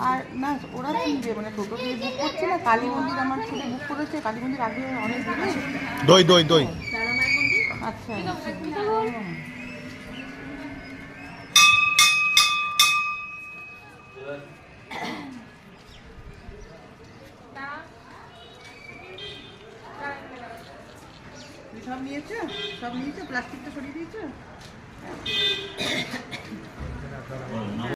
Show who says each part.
Speaker 1: আর না ওরা চিনবে মানে টোটো দিয়ে বুক করছে না। কালী মন্দির আমার ছেলে বুক করেছে, কালী মন্দির আগে অনেক দূরে।
Speaker 2: দই দই দই
Speaker 1: আচ্ছা সব নিয়েছো? সব নিয়েছো? প্লাস্টিকটা সরিয়ে দিয়েছো?